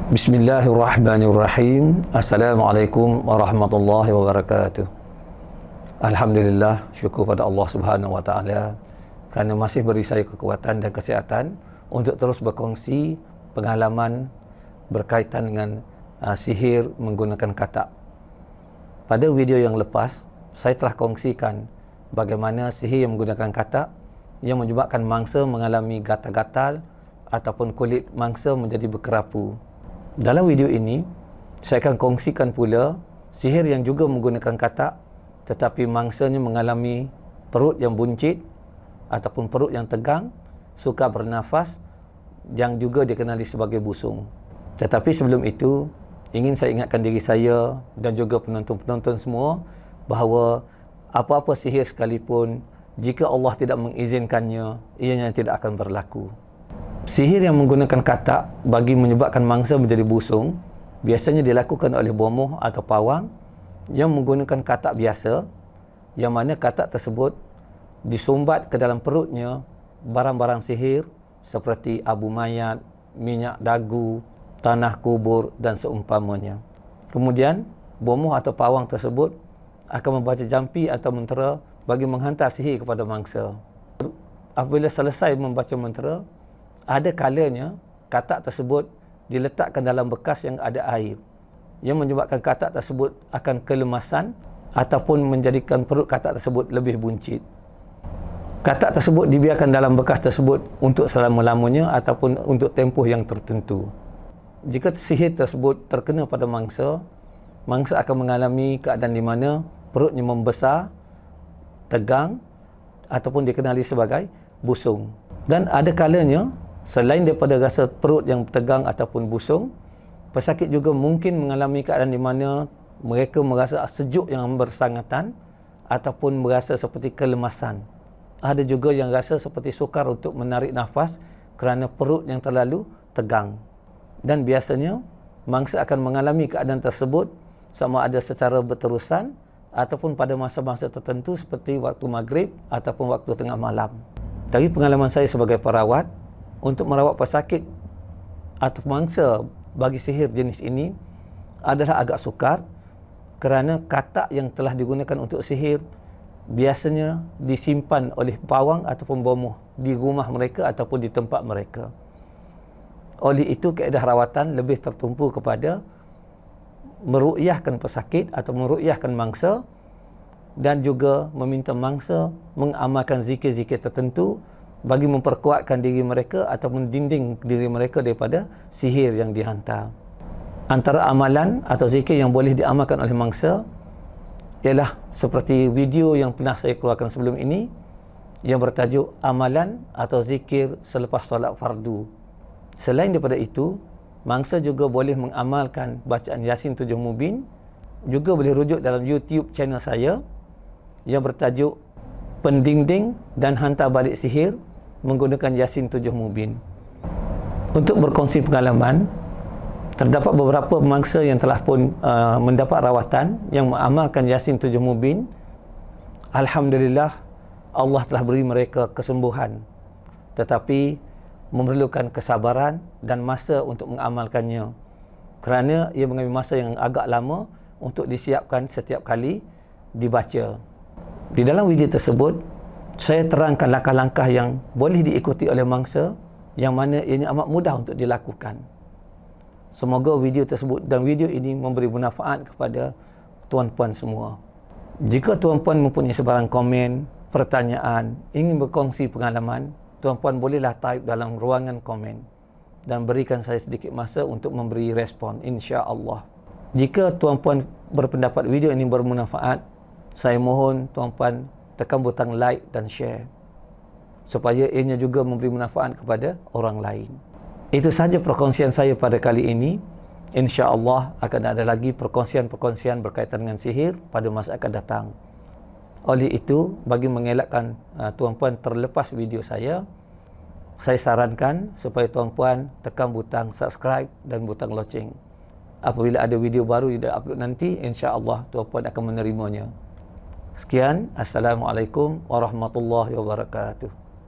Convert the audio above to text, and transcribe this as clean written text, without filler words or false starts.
Bismillahirrahmanirrahim. Assalamualaikum warahmatullahi wabarakatuh. Alhamdulillah, syukur pada Allah Subhanahu wa taala kerana masih beri saya kekuatan dan kesihatan untuk terus berkongsi pengalaman berkaitan dengan sihir menggunakan katak. Pada video yang lepas, saya telah kongsikan bagaimana sihir yang menggunakan katak yang menyebabkan mangsa mengalami gatal-gatal ataupun kulit mangsa menjadi berkerapu. Dalam video ini, saya akan kongsikan pula sihir yang juga menggunakan katak tetapi mangsanya mengalami perut yang buncit ataupun perut yang tegang, sukar bernafas, yang juga dikenali sebagai busung. Tetapi sebelum itu, ingin saya ingatkan diri saya dan juga penonton-penonton semua bahawa apa-apa sihir sekalipun, jika Allah tidak mengizinkannya, ianya tidak akan berlaku. Sihir yang menggunakan katak bagi menyebabkan mangsa menjadi busung biasanya dilakukan oleh bomoh atau pawang yang menggunakan katak biasa, yang mana katak tersebut disumbat ke dalam perutnya barang-barang sihir seperti abu mayat, minyak dagu, tanah kubur dan seumpamanya. Kemudian bomoh atau pawang tersebut akan membaca jampi atau mentera bagi menghantar sihir kepada mangsa. Apabila selesai membaca mentera, ada kalanya katak tersebut diletakkan dalam bekas yang ada air, yang menyebabkan katak tersebut akan kelemasan ataupun menjadikan perut katak tersebut lebih buncit. Katak tersebut dibiarkan dalam bekas tersebut untuk selama-lamanya ataupun untuk tempoh yang tertentu. Jika sihir tersebut terkena pada mangsa, mangsa akan mengalami keadaan di mana perutnya membesar, tegang ataupun dikenali sebagai busung. Dan ada kalanya selain daripada rasa perut yang tegang ataupun busung, pesakit juga mungkin mengalami keadaan di mana mereka merasa sejuk yang bersangatan ataupun merasa seperti kelemasan. Ada juga yang rasa seperti sukar untuk menarik nafas kerana perut yang terlalu tegang. Dan biasanya mangsa akan mengalami keadaan tersebut sama ada secara berterusan ataupun pada masa-masa tertentu seperti waktu maghrib ataupun waktu tengah malam. Dari pengalaman saya sebagai perawat, untuk merawat pesakit atau mangsa bagi sihir jenis ini adalah agak sukar kerana katak yang telah digunakan untuk sihir biasanya disimpan oleh pawang ataupun bomoh di rumah mereka ataupun di tempat mereka. Oleh itu, kaedah rawatan lebih tertumpu kepada meruqyahkan pesakit atau meruqyahkan mangsa dan juga meminta mangsa mengamalkan zikir-zikir tertentu bagi memperkuatkan diri mereka atau mendinding diri mereka daripada sihir yang dihantar. Antara amalan atau zikir yang boleh diamalkan oleh mangsa ialah seperti video yang pernah saya keluarkan sebelum ini yang bertajuk amalan atau zikir selepas solat fardu. Selain daripada itu, mangsa juga boleh mengamalkan bacaan Yasin 7 Mubin. Juga boleh rujuk dalam YouTube channel saya yang bertajuk Pendinding dan Hantar Balik Sihir menggunakan Yasin 7 Mubin. Untuk berkongsi pengalaman, terdapat beberapa mangsa yang telah pun mendapat rawatan yang mengamalkan Yasin 7 Mubin. Alhamdulillah, Allah telah beri mereka kesembuhan, tetapi memerlukan kesabaran dan masa untuk mengamalkannya kerana ia mengambil masa yang agak lama untuk disiapkan setiap kali dibaca. Di dalam video tersebut, saya terangkan langkah-langkah yang boleh diikuti oleh mangsa yang mana ianya amat mudah untuk dilakukan. Semoga video tersebut dan video ini memberi manfaat kepada tuan-puan semua. Jika tuan-puan mempunyai sebarang komen, pertanyaan, ingin berkongsi pengalaman, tuan-puan bolehlah type dalam ruangan komen dan berikan saya sedikit masa untuk memberi respon, insya-Allah. Jika tuan-puan berpendapat video ini bermanfaat, saya mohon tuan-puan tekan butang like dan share supaya ianya juga memberi manfaat kepada orang lain. Itu sahaja perkongsian saya pada kali ini. Insya-Allah akan ada lagi perkongsian-perkongsian berkaitan dengan sihir pada masa akan datang. Oleh itu, bagi mengelakkan tuan-puan terlepas video saya sarankan supaya tuan-puan tekan butang subscribe dan butang loceng. Apabila ada video baru yang upload nanti, insya-Allah tuan-puan akan menerimanya. Sekian, Assalamualaikum warahmatullahi wabarakatuh.